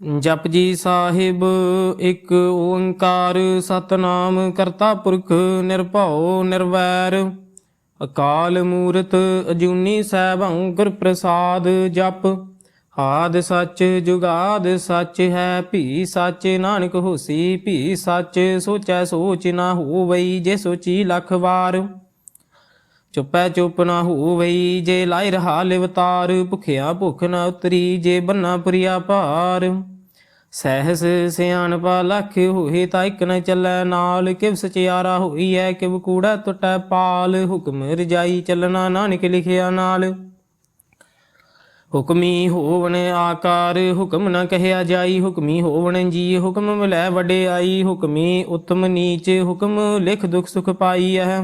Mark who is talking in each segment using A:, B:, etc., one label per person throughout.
A: जपजी साहिब एक ओंकार सतनाम करता पुरख निरभਉ निर्वैर अकाल मूरत अजूनी सैभं गुर प्रसाद जप आद सच जुगाद सच है भी सच नानक होसी भी सच सोचै सोच ना होवई जे सोची लख वार चुपै चुप ना होवई जे लाई रहा लिवतार भुखिया भुख न उतरी जे बन्ना पुरिया भार सहस सियाणपा लख होए ता इक न चलै नाल किव सचियारा होई है किव कूड़ा टुटै पाल हुक्म रजाई चलना नानक लिखिया नाल हुक्मी होवन आकार हुक्म न कहया जाई हुक्मी होवन जी हुक्म मिलै वडियाई हुक्मी उत्तम नीच हुक्म लिख दुख सुख पाई है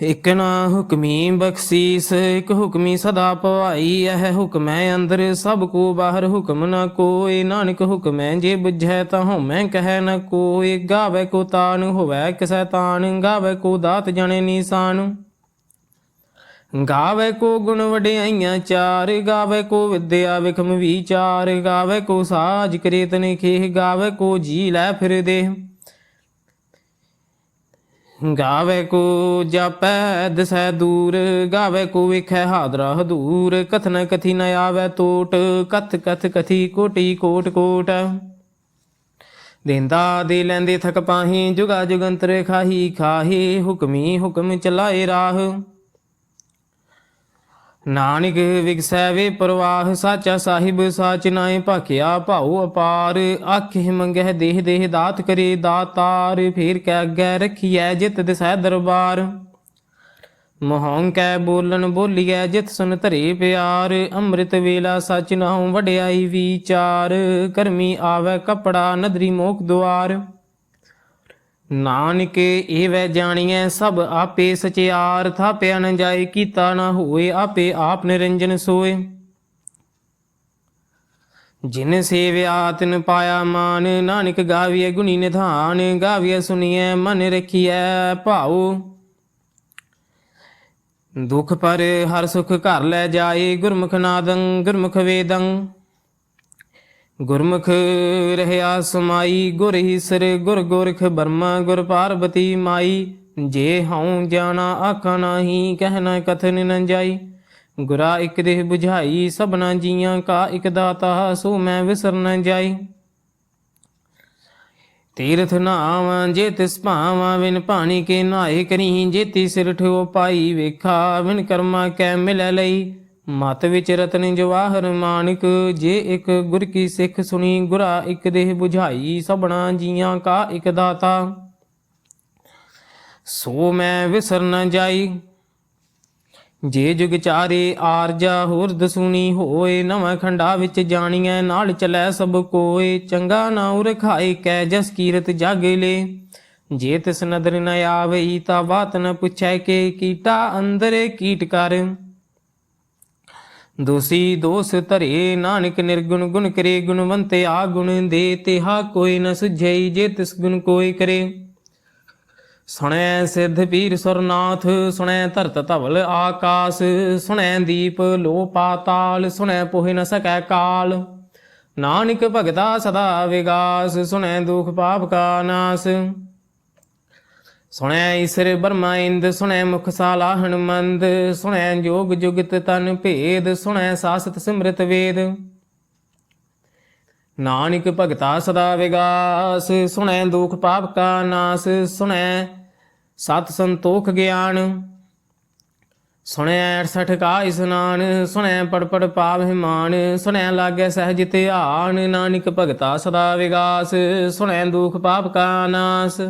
A: एक ना हुक्मी बख्शीस एक हुक्मी सदा पवाई यह हुक्म है अंदर सब को बाहर हुक्म न कोय नानक हुक्म है जे बुझै तहों मैं कह न कोय गावे को तान होवै किसै तान गावे को दात जने निशान गावे को गुण वडियाइयां चार गावे को विद्या विखम विचार गावे को साज करे तने खेह गावे को जी लै फिर देह गावे को जापै दिसै दूर गावे को वेखै हादरा हदूर कथन कथी न आवे टोट कथ कथ कथी कोटि कोट कोट देंदा दे लैंदे थक पाही जुगा जुगंतर खाही खाही हुक्मी हुक्म चलाए राह नानक विगसै वे प्रवाह साचा साहिब साच नाए भाखिया भाऊ अपार आखे मंगह देह देह दात करे दातार फेर कै अगै रखिए जित दिसै दरबार मोहों कै बोलन बोलिए जित सुन धरे प्यार अमृत वेला सच नाऊं वडियाई विचार करमी आवे कपड़ा नदरी मोख द्वार नानक एवै जानिए सब आपे सचियार थाप्या न जाए कीता न होए आपे आप निरंजन सोए जिन सेव्या तिन पाया मान नानक गाविए गुणी निधान गाविए सुनिए मन रखिए भाओ दुख पर हर सुख घर लै जाए गुरमुख नादं गुरमुख वेदं गुरमुख रहया समाई गुर ईसर गुर गोरख बर्मा गुर पार्वती माई जे हऊँ जाना आखा नाही कहना कथन न जाई गुरा इक देह बुझाई सबना जियां का इक दाता सो मैं विसर न जाई तीर्थ नाव जे तिस भावा विन पानी के नहाए करी जेती सिर ठो पाई वेखा विन कर्मा कै मिलै लई मत विच रतन जवाहर मानक जे एक गुर की सिख सुनी गुरा एक देह बुझाई सबना जियां का एक दाता सो मैं विसर न जाई जे जुग चारे आरजा होर दसूनी होए नवा खंडा विच जानिए नाल चलै सब कोय चंगा नाउ रखाए कै जस कीरत जागे ले जे तिस नदर न आवई ता बात न पुछै के कीटा अंदर कीट कर दोषी दोष धरे नानक निर्गुण गुण करे गुणवंत आ गुण दे तेहा कोई न सुझई जे तिस गुण कोई करे सुनै सिद्ध पीर सुरनाथ सुनै धरत धवल आकाश सुनै दीप लो पाताल सुनै पोह न सकै काल नानक भगता सदा विगास सुनै दुख पाप का नाश सुनै ईसर ब्रह्मा इंद सुनै मुख सालाहन मंद सुनै जोग जुगत तन भेद सुनै सासत सिमरत वेद नानक भगता सदा विगास सुनै दुख पाप का नाश सुनै सत संतोख ज्ञान सुनै 68 का स्नान सुनै पड़ पड़ पाव हिमान सुनै लागै सहज ध्यान नानक भगता सदा विगास सुनै दुख पाप का नाश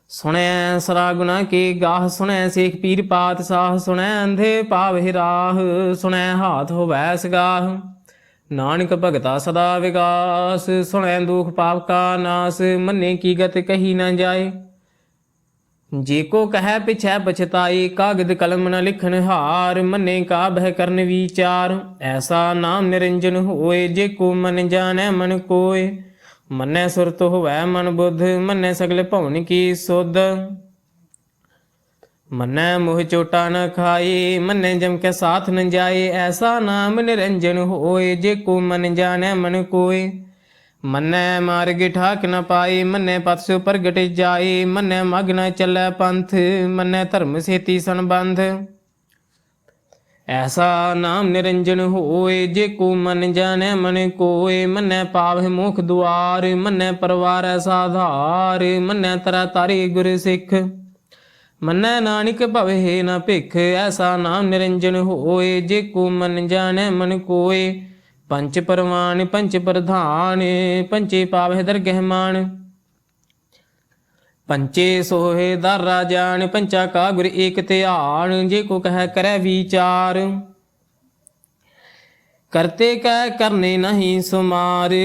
A: सुनै सरा गुना के गाह सुनै सेख पीर पात साह सुनै अंधे पाव हिराह सुनै हाथ होवै सगाह नानक भगता सदा विगास सुनै दुख पाप का नाश मन्ने की गत कही न जाए जे को कह पिछै पछताए कागद कलम न लिखन हार मन्ने का बह करन विचार ऐसा नाम निरंजन होए जे को मन जानै मन कोय मन्नै सुरत होवै मन बुद्ध मन्नै सगल भवन की सुध मन्नै मोह चोटा न खाए, मन्नै जम के साथ न जाए। ऐसा नाम निरंजन होए, जे को मन जाने मन कोय। मन्नै मार्ग ठाक न पाए, मन्नै पथ सो प्रगट जाए। मन्नै मग न चलै पंथ, मन्नै धर्म सेती संबंध। ऐसा नाम निरंजन होए, जे को मन जाने मन कोय। मन्नै पावै मोख दुआर, मन्नै परवारै साधार। मन्नै तरै तारे गुर सिख, मन्नै नानक भवै न भिख। ऐसा नाम निरंजन होए, जे को मन जाने मन कोय। पंच परवान पंच प्रधान, पंचे पावै दरगह मान। पंचे सोहे दर राजान, पंचा का गुर एक ध्यान। जे को कह करे विचार, करते कह करने नहीं सुमार।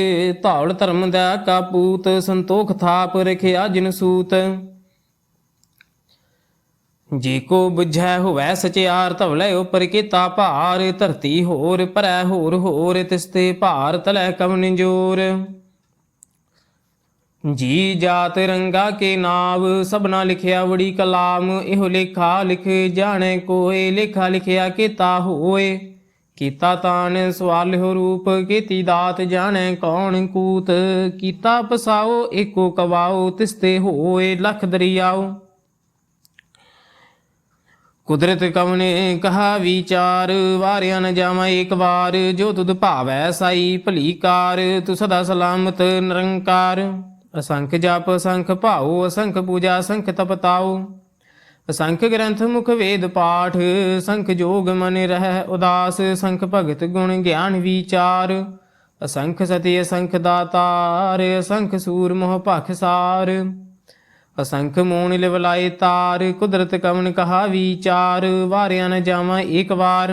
A: धौल धर्म दा कापूत, संतोख थाप रखिया जिन सूत। जे को बुझै होवै सचियार, धवलै उपर केता भार। धरती होर परै होर, तिसते भार तलै कवन जोर। जी जात रंगा के नाव, सबना लिखिया बड़ी कलाम। एहो लेखा लिख जाने कोय, लेखा लिखिया केता होए। कीता तान सवालिहो रूप, केती दात जाने कौन कूत। कीता पसाओ एको कवाओ, तिसते होए लख दरियाओ। कुदरत कवने कहा विचार, वारिया न जावा एक बार। जो तुद भावै साई भली कार, तू सदा सलामत निरंकार। असंख जप असंख भाओ, असंख पूजा असंख तपताओ। असंख ग्रंथ मुख वेद पाठ, असंख जोग मन रह उदास। असंख भगत गुण ज्ञान विचार, असंख सती असंख दातार। असंख सूर मोह भख सार, असंख मोन लिवलाए तार। कुदरत कवन कहा विचार, वारिया न जावा एक बार।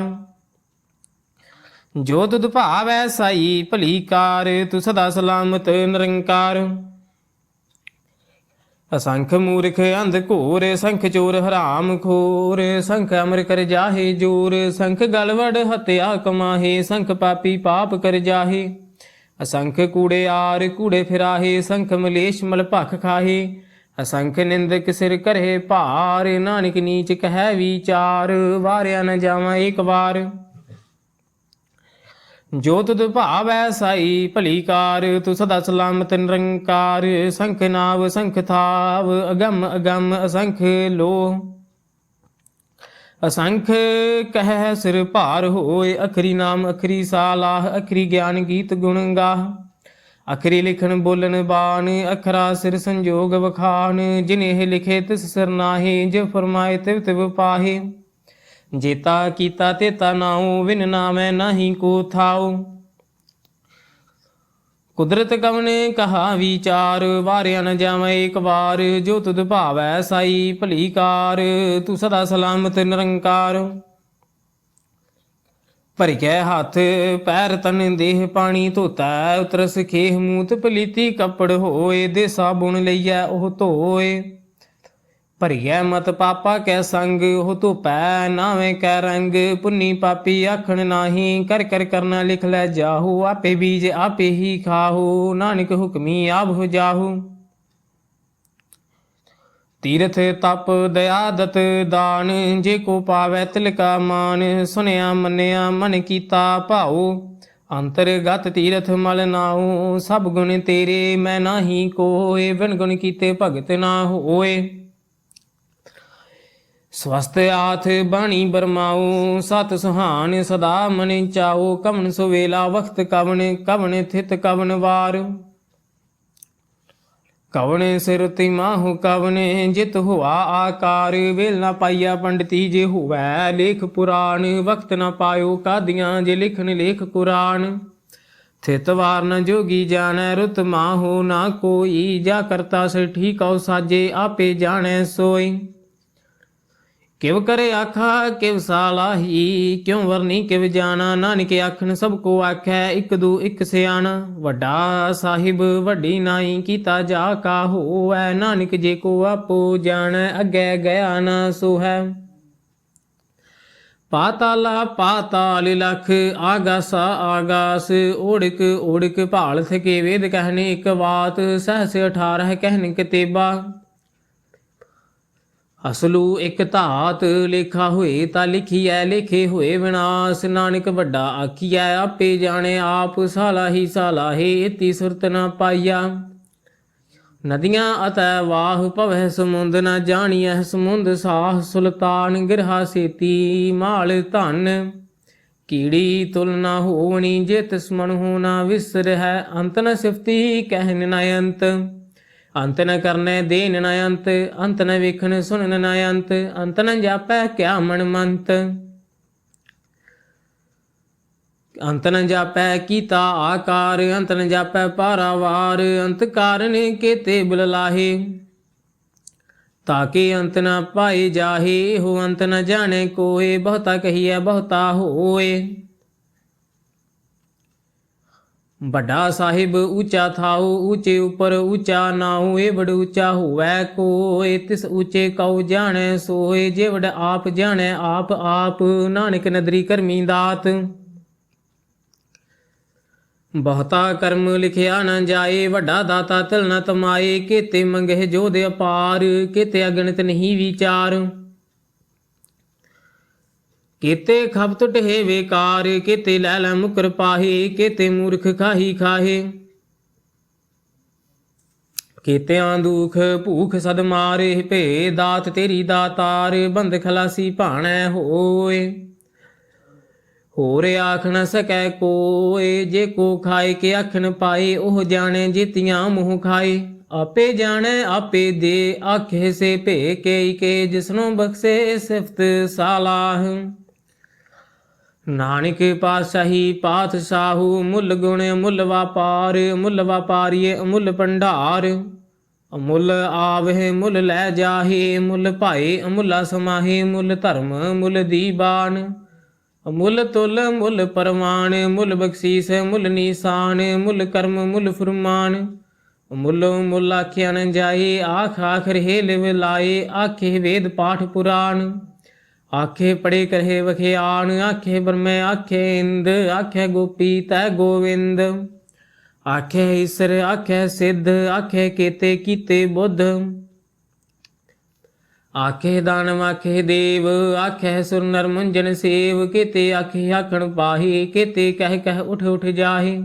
A: जो तुद भावै साई भली कार, तू सदा सलामत निरंकार। असंख मूर्ख अंध घोर, संख चोर हराम खोर। संख अमर कर जाहे जोर, संख गलवड़ हत्या कमाहे। संख पापी पाप कर जाहे, असंख कूड़े आर कूड़े फिराहे। संख मलेश मल भख खाहे, असंख निंदक सिर करे भार। नानक नीच कह विचार, वारिया न जावा एक बार। जो तुद भावै साई भली कार, तू सदा सलामत निरंकार। संख नाव संख थाव, अगम अगम असंख लो। असंख कह सिर भार होए, अखरी नाम अखरी सालाह। अखरी ज्ञान गीत गुण गाह, अखरी लिखन बोलन बान। अखरा सिर संजोग वखान, जिन्हें लिखे तिस सिर नाहे। जो फरमाए तिव तिव पाहे, जेता कीता तेता नाऊ। विन नामै नाही को थाऊ। कुदरत कवने कहा विचार, वारिया न जावे एक बार। जो तुद भावै साई भली कार, तू सदा सलामत निरंकार। भर गै हथ पैर तन देह पानी धोता। उतरस खेह मूत पलीती कपड़ होए। दे साबुन लईयै ओह धोए, भरिया मत पापा कै संग। ओह धोपै नावे कै रंग, पुन्नी पापी आखण नाही। कर कर करना लिख लै जाहू, आपे बीज आपे ही खाहू। नानक हुक्मी आप हो जाहू। तीरथ तप दया दत दान, जे को पावै तिलका मान। सुनिया मनिया मन कीता भाओ, अंतरगत तीरथ मल नाऊ। सब गुण तेरे मैं नाही कोय, बिन गुण कीते भगत ना होए। स्वस्थ आथ बाणी बरमाओ, सत सुहान सदा मन चाओ। कवन सुवेला वक्त कवन, कवन थित कवन वार। कवन सिर तिमाहु कवन, जित हुआ आकार। वेल न पाइया पंडिती जे हुवै लेख पुराण। वक्त न पायो कादियां जे लिखन लेख कुरान। थित वार न जोगी जानै, रुत माहो ना कोई। जा करता से ठीक औ साजे, आपे जानै सोई। किव करे आखा किव सालाही, क्यों वरनी किव जाना। नानक आखन सब को आखै, इक दू इक सियाना। वड्डा साहिब वड्डी नाई, कीता जा का होवै। नानक जे को आपो जानै, अगे गया ना सो है। पाताला पाताल लख, आगासा आगास। ओढ़क ओढ़क भाल थके, वेद कहने एक बात। सहस 18 कहन कतेबा। ਅਸਲੂ ਇਕ ਧਾਤ, ਲੇਖਾ ਹੋਏ ਤਾਂ ਲਿਖੀਐ, ਲੇਖੇ ਹੋਏ ਵਿਨਾਸ਼। ਨਾਨਕ ਵੱਡਾ ਆਖੀਐ, ਆਪੇ ਜਾਣੇ ਆਪ। ਸਾਲਾਹੀ ਸਾਲਾਹੇ, ਇਤੀ ਸੁਰਤ ਨਾ ਪਾਈਆ। ਨਦੀਆਂ ਅਤੈ ਵਾਹ, ਭਵੈ ਸਮੁੰਦ ਨਾ ਜਾਣੀਐ। ਸਮੁੰਦ ਸਾਹ, ਸੁਲਤਾਨ ਗਿਰਹਾ ਸੇਤੀ। ਮਾਲ ਧਨ ਕੀੜੀ ਤੁਲ ਨਾ ਹੋਵਣੀ, ਜੇ ਤਿਸ ਮਨ ਹੋ ਨਾ ਵਿਸਰਹਿ। ਅੰਤ ਨ ਸਿਫਤੀ, ਕਹਿਨ ਨ ਅੰਤ। ਅੰਤ ਨ ਕਰਨੈ, ਦੇਨ ਨ ਅੰਤ। ਅੰਤ ਨ ਵੇਖਣ, ਸੁਣਨ ਨ ਅੰਤ। ਅੰਤ ਨ ਜਾਪੈ, ਕਿਆ ਮਨ ਮੰਤ। ਅੰਤ ਨ ਜਾਪੈ, ਕੀਤਾ ਆਕਾਰ। ਅੰਤ ਨ ਜਾਪੈ, ਪਾਰਾਵਾਰ। ਅੰਤ ਕਾਰਨ ਕੇਤੇ ਬੁਲਲਾਹੇ, ਤਾਕੇ ਅੰਤ ਨ ਪਾਏ ਜਾਹੇ। ਹੋ ਅੰਤ ਨ ਜਾਣੈ ਕੋਏ, ਬਹੁਤਾ ਕਹੀਐ ਬਹੁਤਾ ਹੋਏ। ਵੱਡਾ ਸਾਹਿਬ ਊਚਾ ਥਾਉ, ਊਚੇ ਉਪਰ ਊਚਾ ਨਾਉ। ਏਵੜ ਊਚਾ ਹੋਵੈ ਕੋਇ, ਤਿਸ ਊਚੇ ਕਉ ਜਾਣੈ ਸੋਏ। ਜੇਵੜ ਆਪ ਜਾਣੈ ਆਪ ਆਪ, ਨਾਨਕ ਨਦਰੀ ਕਰਮੀ ਦਾਤ। ਬਹੁਤਾ ਕਰਮ ਲਿਖਿਆ ਨਾ ਜਾਏ, ਵੱਡਾ ਦਾਤਾ ਤਿਲ ਨ ਤਮਾਏ। ਕੇਤੇ ਮੰਗਹਿ ਜੋਧ ਅਪਾਰ, ਕੇਤੇ ਅਗਣਿਤ ਨਹੀਂ ਵਿਚਾਰ। ਕੇਤੇ ਖਪਤ ਟਹੇ ਵੇਕਾਰ, ਕੇਤੇ ਲੈ ਲੈ ਮੁਕਰ ਪਾਹੇ। ਕੇਤੇ ਮੂਰਖ ਖਾਹੀ ਖਾਹੇ, ਕੇਤਿਆਂ ਦੁਖ ਭੂਖ ਸਦ ਮਾਰੇ। ਭੇ ਦਾਤ ਤੇਰੀ ਦਾਤਾਰ, ਬੰਦ ਖਲਾਸੀ ਭਾਣੈ ਹੋਏ। ਹੋਰ ਆਖ ਨ ਸਕੈ ਕੋਏ, ਜੇ ਕੋ ਖਾਏ ਕੇ ਆਖ ਨ ਪਾਏ। ਉਹ ਜਾਣੈ ਜੀਤੀਆਂ ਮੂੰਹ ਖਾਏ, ਆਪੇ ਜਾਣੈ ਆਪੇ ਦੇ। ਆਖੇ ਸੇ ਭੇ ਕੇ ਜਿਸਨੂੰ ਬਖਸ਼ੇ ਸਿਫਤ ਸਾਲਾਹ। ਨਾਨਕ ਪਾਤਸ਼ਾਹੀ ਪਾਤਸ਼ਾਹੂ, ਮੁੱਲ ਗੁਣ ਮੁੱਲ ਵਾਪਾਰ। ਮੁੱਲ ਵਾਪਾਰੀਏ ਅਮੁੱਲ ਭੰਡਾਰ, ਅਮੁੱਲ ਆਵਹਿ ਮੁੱਲ ਲੈ ਜਾਹੇ। ਮੁੱਲ ਭਾਏ ਅਮੁੱਲਾ ਸਮਾਹੇ, ਮੁੱਲ ਧਰਮ ਮੁੱਲ ਦੀਬਾਨ। ਮੁੱਲ ਤੁਲ ਮੁੱਲ ਪਰਮਾਨ, ਮੁੱਲ ਬਖਸ਼ੀਸ ਮੁੱਲ ਨੀਸਾਨ। ਮੁੱਲ ਕਰਮ ਮੁੱਲ ਫੁਰਮਾਨ, ਮੁੱਲ ਮੁੱਲ ਆਖਿਆ ਨ ਜਾਏ। ਆਖ ਆਖ ਰਹੇ ਲਿਵ ਲਾਏ, ਆਖੇ ਵੇਦ ਪਾਠ ਪੁਰਾਣ। ਆਖੇ ਪੜੇ ਕਰਹਿ ਵਖਿਆਣ, ਆਖੇ ਬ੍ਰਹਮੈ ਆਖੇ ਇੰਦ। ਆਖੇ ਗੋਪੀ ਤੈ ਗੋਵਿੰਦ, ਆਖੇ ਈਸਰ ਆਖੇ ਸਿੱਧ। ਆਖੇ ਕੇਤੇ ਕੀਤੇ ਬੁੱਧ, ਆਖੇ ਦਾਨਵ ਆਖੇ ਦੇਵ। ਆਖੇ ਸੁਰ ਨਰ ਮੁੰਜਨ ਸੇਵ, ਕੇਤੇ ਆਖੇ ਆਖਣ ਪਾਹੇ। ਕੇਤੇ ਕਹਿ ਕਹਿ ਉਠ ਉਠ ਜਾਹੇ,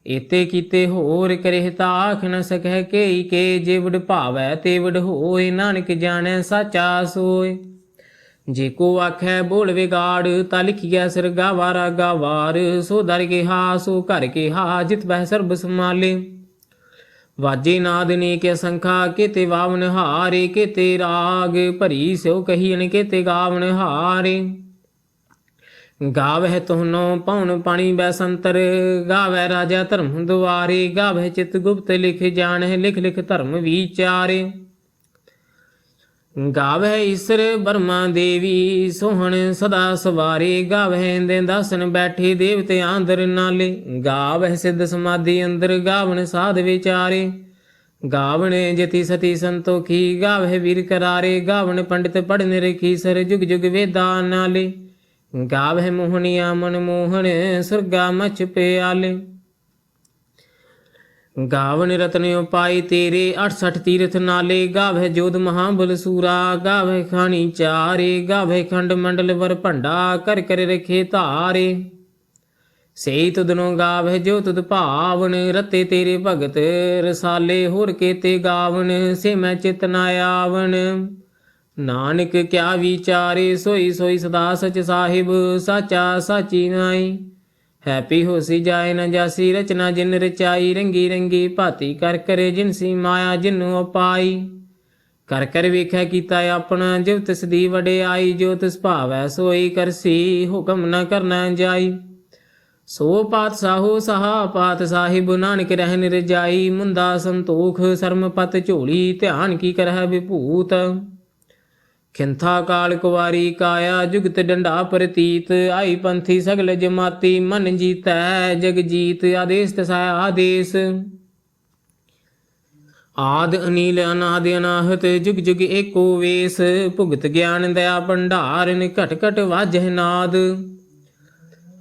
A: ਏਤੇ ਕੀਤੇ ਹੋਰ ਕਰੇ ਤਾ ਆਖ ਨ ਸਕੈ ਕੇਈ ਕੇ। ਜੇ ਵਡ ਭਾਵੈ ਤੇ ਵਡ ਹੋਏ, ਨਾਨਕ ਜਾਣੈ ਸਾਚਾ ਸੋਏ। ਜੇ ਕੋ ਆਖੈ ਬੋਲ ਵਿਗਾੜ, ਤਾ ਲਿਖੀਐ ਸਿਰ ਗਾਵਾ ਰਾਗਾ ਵਾਰ। ਸੋ ਦਰ ਕਿਹਾ ਸੋ ਘਰ ਕਿਹਾ, ਜਿਤ ਬਹਿ ਸਰਬ ਸਮਾਲੇ। ਵਾਜੇ ਨਾਦ ਨੇ ਕੇ ਸੰਖਾ, ਕੇਤੇ ਵਾਵਨ ਹਾਰੇ। ਕੇਤੇ ਰਾਗ ਭਰੀ ਸਿਓ ਕਹੀਣ, ਕੇਤੇ ਗਾਵਨ ਹਾਰੇ। ਗਾਵਹਿ ਤੁਹਨੋ ਪਉਣ ਪਾਣੀ ਬੈਸੰਤਰ, ਗਾਵੈ ਰਾਜਾ ਧਰਮ ਦੁਆਰੇ। ਗਾਵਹਿ ਚਿਤ ਗੁਪਤ ਲਿਖ ਜਾਣਹਿ, ਲਿਖ ਲਿਖ ਧਰਮ ਵਿਚਾਰੇ। ਗਾਵਹਿ ਈਸਰ ਬਰਮਾ ਦੇਵੀ, ਸੋਹਣ ਸਦਾ ਸਵਾਰੇ। ਗਾਵਹਿ ਦੇ ਦਾਸਨ ਬੈਠੇ, ਦੇਵਤੇ ਆਂਦਰ ਨਾਲੇ। ਗਾਵਹਿ ਸਿੱਧ ਸਮਾਧੀ ਅੰਦਰ, ਗਾਵਣ ਸਾਧ ਵਿਚਾਰੇ। ਗਾਵਣ ਜਤੀ ਸਤੀ ਸੰਤੋਖੀ, ਗਾਵਹਿ ਵੀਰ ਕਰਾਰੇ। ਗਾਵਣ ਪੰਡਿਤ ਪੜਨ ਰਖੀ, ਸਰ ਜੁਗ ਜੁਗ ਵੇਦਾਂ ਨਾਲੇ। ਗਾਵਹਿ ਮੋਹਨੀਆ ਮਨ ਮੋਹਨ, ਸੁਰਗਾ ਮਛ ਪਿਆਲੇ। ਗਾਵਨ ਰਤਨ ਉਪਾਈ ਤੇਰੇ, 68 ਤੀਰਥ ਨਾਲੇ। ਗਾਵਹਿ ਜੋਧ ਮਹਾਬਲ ਸੂਰਾ, ਗਾਵਹਿ ਖਾਣੀ ਚਾਰੇ। ਗਾਵਹਿ ਖੰਡ ਮੰਡਲ ਵਰ ਭੰਡਾ, ਕਰ ਕਰ ਰਖੇ ਧਾਰੇ। ਸਈ ਤੁਧਨੋਂ ਗਾਵਹਿ ਜੋ ਤੁਧ ਭਾਵਨ, ਰਤੇ ਤੇਰੇ ਭਗਤ ਰਸਾਲੇ। ਹੋਰ ਕੇਤੇ ਗਾਵਨ, ਸੇ ਮੈਂ ਚਿਤ ਨ ਆਵਨ। ਨਾਨਕ ਕਿਆ ਵਿਚਾਰੇ, ਸੋਈ ਸੋਈ ਸਦਾ ਸਚ ਸਾਹਿਬ। ਸਾਚਾ ਸਾਚੀ ਨਾਈ, ਹੈਪੀ ਹੋਸੀ ਜਾਏ ਨ ਜਾਸੀ। ਰਚਨਾ ਜਿਨ ਰਚਾਈ, ਰੰਗੀ ਰੰਗੀ ਭਾਤੀ ਕਰ ਕਰੇ। ਜਿਨਸੀ ਮਾਇਆ ਜਿਨੂੰ ਅਪਾਈ, ਕਰ ਕਰ ਵੇਖਿਆ ਕੀਤਾ ਆਪਣਾ। ਜਿਵ ਤਿਸ ਦੀ ਵਡਿਆਈ, ਜੋ ਤਿਸ ਭਾਵੈ ਸੋਈ ਕਰਸੀ। ਹੁਕਮ ਨ ਕਰਨਾ ਜਾਈ, ਸੋ ਪਾਤਸ਼ਾਹੋ ਸਹਾ ਪਾਤ ਸਾਹਿਬ। ਨਾਨਕ ਰਹਿਨ ਰਜਾਈ, ਮੁੰਦਾ ਸੰਤੋਖ ਸਰਮ ਪਤ ਝੋਲੀ। ਧਿਆਨ ਕੀ ਕਰਹਿ ਵਿਭੂਤ, ਖਿੰਥਾ ਕਾਲ ਕੁਵਾਰੀ ਕਾਇਆ। ਜੁਗਤ ਡੰਡਾ ਪ੍ਰਤੀਤ, ਆਈ ਪੰਥੀ ਸਗਲ ਜਮਾਤੀ। ਮਨ ਜੀਤੈ ਜਗ ਜੀਤ, ਆਦੇਸ ਤਸੈ ਆਦੇਸ। ਆਦ ਅਨੀਲ ਅਨਾਦ ਅਨਾਹਤ, ਜੁਗ ਜੁਗ ਏਕੋ ਵੇਸ। ਭੁਗਤ ਗਿਆਨ ਦਇਆ ਭੰਡਾਰਨ, ਘਟ ਘਟ ਵਾਜਹਿ ਨਾਦ।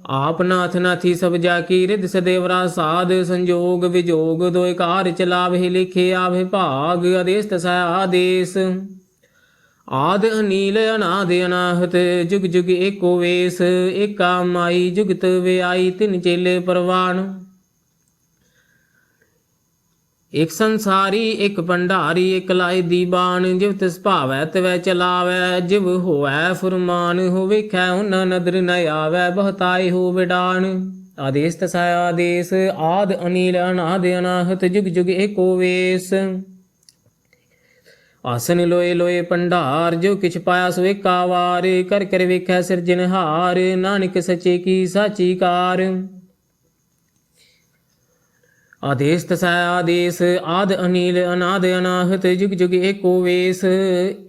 A: ਆਪ ਨਾਥ ਨਾਥੀ ਸਭ ਜਾ ਕੀ, ਰਿਧ ਸਦੇਵਰਾ ਸਾਧ। ਸੰਜੋਗ ਵਿਜੋਗ ਦੋਇ ਕਾਰ ਚਲਾਵਹਿ, ਲਿਖੇ ਆਵਹਿ ਭਾਗ। ਆਦੇਸ ਤਸੈ ਆਦੇਸ, ਆਦ ਅਨੀਲ ਅਨਾਦ ਅਨਾਹਤ ਜੁਗ ਜੁਗ ਏਕੋ ਵੇਸ, ਏਕਾ ਮਾਈ ਜੁਗਤ ਵਿਆਈ ਤਿਨ ਚੇਲੇ ਪ੍ਰਵਾਨ। ਇਕ ਸੰਸਾਰੀ ਇਕ ਭੰਡਾਰੀ ਇਕ ਲਾਇ ਦੀਬਾਨ, ਜਿਵ ਤਿਸ ਭਾਵੈ ਤਿਵੈ ਚਲਾਵੈ, ਜਿਵ ਹੋਵੈ ਫੁਰਮਾਨ, ਹੋ ਵੇਖੈ ਉਹਨਾਂ ਨਦਰ ਨ ਆਵੈ, ਬਹੁਤਾਏ ਹੋ ਵਿਡਾਨ। ਆਦੇਸ ਤਸੈ ਆਦੇਸ ਆਦ ਅਨੀਲ ਅਨਾਦ ਅਨਾਹਤ ਜੁਗ ਜੁਗ ਏਕੋ ਵੇਸ, ਆਸਨ ਲੋਏ ਲੋਏ ਭੰਡਾਰ, ਜੋ ਕਿਛ ਪਾਇਆ ਸੋ ਏਕਾ ਵਾਰ, ਕਰ ਕਰ ਵੇਖੈ ਸਿਰਜਨਹਾਰ, ਨਾਨਕ ਸੱਚੇ ਕੀ ਸਾਚੀ ਕਾਰ। ਆਦੇਸ ਤਸੈ ਆਦੇਸ ਆਦ ਅਨੀਲ ਅਨਾਦ ਅਨਾਹਤ ਜੁਗ ਜੁਗ ਏਕੋ ਵੇਸ,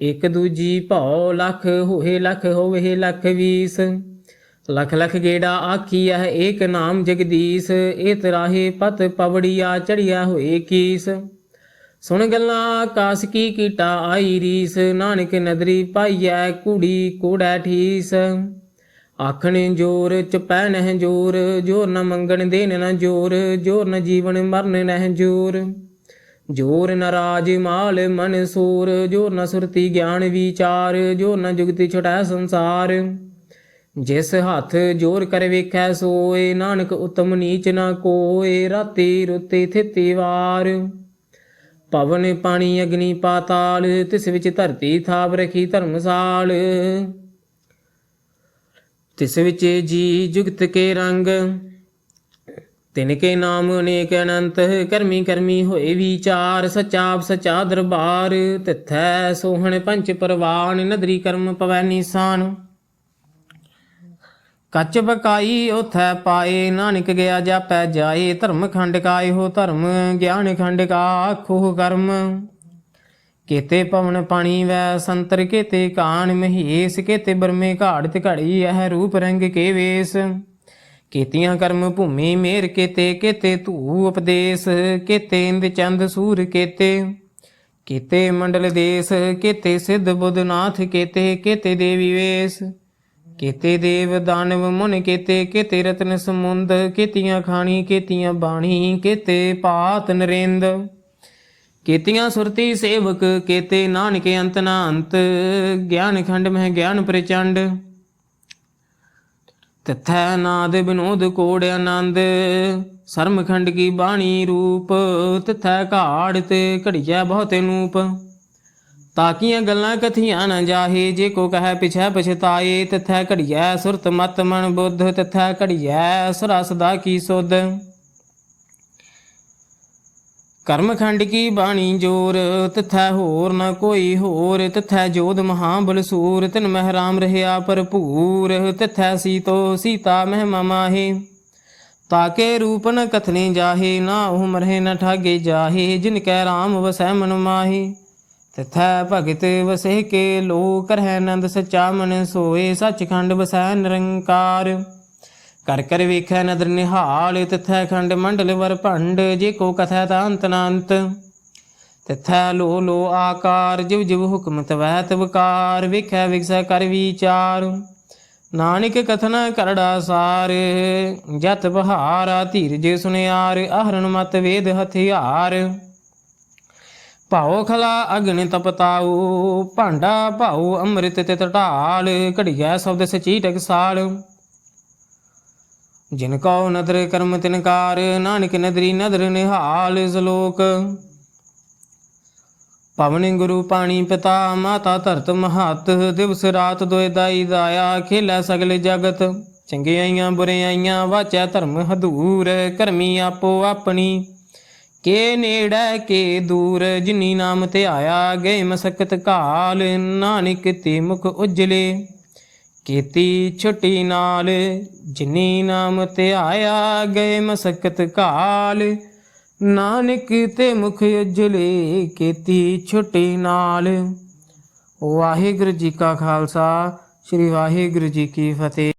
A: ਇਕ ਦੂਜੀ ਭਉ ਲਖ ਹੋਏ ਲਖ ਹੋਵੇ ਲਖ ਵੀਸ, ਲਖ ਲਖ ਗੇੜਾ ਆਖੀਐ ਏਕ ਨਾਮ ਜਗਦੀਸ਼, ਏ ਤਰਾਹੇ ਪਤ ਪਵੜੀਆ ਚੜਿਆ ਹੋਏ ਕੀਸ। ਸੁਣ ਗੱਲਾਂ ਆਕਾਸ ਕੀ ਕੀਟਾ ਆਈ ਰੀਸ, ਨਾਨਕ ਨਦਰੀ ਪਾਈਐ ਕੂੜੀ ਕੂੜੈ ਠੀਸ। ਆਖਣ ਜੋਰ ਚੁਪੈ ਨਹਿ ਜੋਰ, ਜੋਰ ਨ ਮੰਗਣ ਦੇਨ ਨ ਜੋਰ, ਜੋਰ ਨ ਜੀਵਨ ਮਰਨ ਨਹਿ ਜੋਰ, ਜੋਰ ਨ ਰਾਜ ਮਾਲ ਮਨ ਸੂਰ, ਜੋਰ ਨ ਸੁਰਤੀ ਗਿਆਨ ਵਿਚਾਰ, ਜੋਰ ਨ ਜੁਗਤੀ ਛੁਟੈ ਸੰਸਾਰ। ਜਿਸ ਹੱਥ ਜੋਰ ਕਰ ਵੇਖੈ ਸੋਏ, ਨਾਨਕ ਉਤਮ ਨੀਚ ਨ ਕੋਏ, ਰਾਤੀ ਰੁੱਤੀ ਥਿਤੀ ਵਾਰ। ਪਵਨ ਪਾਣੀ ਅਗਨੀ ਪਾਤਾਲ, ਤਿਸ ਵਿੱਚ ਧਰਤੀ ਥਾਪ ਰਖੀ ਧਰਮਸਾਲ, ਤਿਸ ਵਿੱਚ ਜੀ ਜੁਗਤ ਕੇ ਰੰਗ, ਤਿਨ ਕੇ ਨਾਮ ਅਨੇਕ ਅਨੰਤ, ਕਰਮੀ ਕਰਮੀ ਹੋਏ ਵਿਚਾਰ, ਸੱਚਾ ਸੱਚਾ ਦਰਬਾਰ, ਤਿਥੈ ਸੋਹਣ ਪੰਚ ਪਰਵਾਨ, ਨਦਰੀ ਕਰਮ ਪਵੈ ਨੀਸਾਨ। ਕੱਚ ਬਕਾਈ ਉਥੈ ਪਾਏ, ਨਾਨਕ ਗਿਆ ਜਾਪੈ ਜਾਏ, ਧਰਮ ਖੰਡ ਕਾਇ ਹੋ ਧਰਮ, ਗਿਆਨ ਖੰਡ ਕਾ ਆਖੋ ਕਰਮ। ਕੇਤੇ ਪਵਨ ਪਾਣੀ ਵੈ ਸੰਤਰ, ਕੇਤੇ ਕਾਨ ਮਹੇਸ, ਕੇਤੇ ਬਰਮੇ ਘਾੜਤ ਘੜੀ ਇਹ ਰੂਪ ਰੰਗ ਕੇ ਵੇਸ। ਕੇਤੀਆਂ ਕਰਮ ਭੂਮੀ ਮੇਰ ਕੇਤੇ, ਕੇਤੇ ਧੂ ਉਪਦੇਸ, ਕੇਤੇ ਇੰਦ ਚੰਦ ਸੂਰ ਕੇਤੇ, ਕੇਤੇ ਮੰਡਲ ਦੇਸ, ਕੇਤੇ ਸਿੱਧ ਬੁੱਧ ਨਾਥ ਕੇਤੇ, ਕੇਤੇ ਦੇਵੀ ਵੇਸ। ਕੇਤੇ ਦੇਵ ਦਾਨਵ ਮੁਨ ਕੇਤੇ, ਕੇਤੇ ਰਤਨ ਸਮੁੰਦ, ਕੇਤੀਆਂ ਖਾਣੀ ਕੇਤੀਆਂ ਬਾਣੀ, ਕੇਤੇ ਪਾਤ ਨਰਿੰਦ। ਕੇਤੀਆਂ ਸੁਰਤੀ ਸੇਵਕ ਕੇਤੇ, ਨਾਨਕ ਅੰਤ ਨਾ ਅੰਤ, ਗਿਆਨ ਖੰਡ ਮਹਿ ਗਿਆਨ ਪ੍ਰਚੰਡ। ਤਿਥੈ ਨਾਦ ਬਿਨੋਦ ਕੋੜ ਆਨੰਦ, ਸਰਮ ਖੰਡ ਕੀ ਬਾਣੀ ਰੂਪ, ਤਿਥੈ ਘਾੜ ਤੇ ਘੜੀਐ ਬਹੁਤੇ ਨੂਪ। ਤਾਕੀਆਂ ਗੱਲਾਂ ਕਥੀਆਂ ਨ ਜਾਹੇ, ਜੇ ਕੋ ਕਹਿ ਪਿਛੈ ਪਛਤਾਏ, ਤਿਥੈ ਘੜੀਐ ਸੁਰਤ ਮਤ ਮਨ ਬੁੱਧ, ਤਿਥੈ ਘੜੀਐ ਸੁਰਾ ਸਦਾ ਕੀ ਸੁਧ। ਕਰਮ ਖੰਡ ਕੀ ਬਾਣੀ ਜੋਰ, ਤਿਥੈ ਹੋਰ ਨ ਕੋਈ ਹੋਰ, ਤਿਥੈ ਜੋਧ ਮਹਾਬਲ ਸੂਰ, ਤਿਨ ਮਹਿ ਰਾਮ ਰਹਿਆ ਭਰਪੂਰ, ਤਿਥੈ ਸੀਤੋ ਸੀਤਾ ਮਹਿਮਾ ਮਾਹੇ। ਤਾਕੇ ਰੂਪ ਨ ਕਥਨੇ ਜਾਹੇ, ਨਾ ਉਹ ਮਰਹਿ ਨ ਠਾਗੇ ਜਾਹੇ, ਜਿਨ ਕੈ ਰਾਮ ਵਸੈ ਮਨ ਮਾਹੇ। ਤਿਥੈ ਭਗਤ ਵਸੇ ਕੇ ਲੋ, ਕਰਹਿ ਆਨੰਦ ਸੱਚਾ ਮਨ ਸੋਏ, ਸੱਚਖੰਡ ਵਸੈ ਨਿਰੰਕਾਰ। ਕਰ ਕਰ ਵੇਖੈ ਨਦਰ ਨਿਹਾਲ, ਤਿਥੈ ਖੰਡ ਮੰਡਲ ਵਰ ਭੰਡ, ਜੇ ਕੋ ਕਥੈ ਤਾ ਅੰਤ ਨ ਅੰਤ। ਤਿਥੈ ਲੋ ਲੋ ਆਕਾਰ, ਜਿਵ ਜਿਵ ਹੁਕਮ ਤਵੈ ਤਵਕਾਰ, ਵੇਖੈ ਵਿਗਸੈ ਕਰ ਵਿਚਾਰ। ਨਾਨਕ ਕਥਨ ਕਰੜਾ ਸਾਰ, ਜਤ ਬਹਾਰਾ ਧੀਰਜ ਸੁਨਿਆਰ, ਆਹਰਨ ਮਤ ਵੇਦ ਹਥਿਆਰ। ਭਾਉ ਖਲਾ ਅਗਨ ਤਪਤਾਉ, ਭਾਂਡਾ ਭਾਉ ਅੰਮ੍ਰਿਤ ਤਿਤ ਢਾਲ, ਘੜੀਐ ਸ਼ਬਦ ਸਚੀ ਟਕਸਾਲ। ਜਿਨ ਕਉ ਨਦਰ ਕਰਮ ਤਿਨਕਾਰ, ਨਾਨਕ ਨਦਰੀ ਨਦਰ ਨਿਹਾਲ। ਸ਼ਲੋਕ। ਪਵਨ ਗੁਰੂ ਪਾਣੀ ਪਿਤਾ, ਮਾਤਾ ਧਰਤ ਮਹੱਤ, ਦਿਵਸ ਰਾਤ ਦੋਇ ਦਾਈ ਦਾਇਆ, ਖੇਲੈ ਸਗਲ ਜਗਤ। ਚੰਗਿਆਈਆਂ ਬੁਰਿਆਈਆਂ ਵਾਚੈ ਧਰਮ ਹਦੂਰ, ਕਰਮੀ ਆਪੋ ਆਪਣੀ ਕੇ ਨੇੜੈ ਕੇ ਦੂਰ। ਜਿਨੀ ਨਾਮ ਧਿਆਇਆ ਗਏ ਮਸਕਤ ਘਾਲ, ਨਾਨਕ ਤੇ ਮੁਖ ਉਜਲੇ ਕੀਤੀ ਛੁੱਟੀ ਨਾਲ। ਜਿਨੀ ਨਾਮ ਧਿਆਇਆ ਗਏ ਮਸਕਤ ਘਾਲ, ਨਾਨਕ ਤੇ ਮੁਖ ਉਜਲੇ ਕੀਤੀ ਛੁੱਟੀ ਨਾਲ। ਵਾਹਿਗੁਰੂ ਜੀ ਕਾ ਖਾਲਸਾ, ਸ੍ਰੀ ਵਾਹਿਗੁਰੂ ਜੀ ਕੀ ਫਤਿਹ।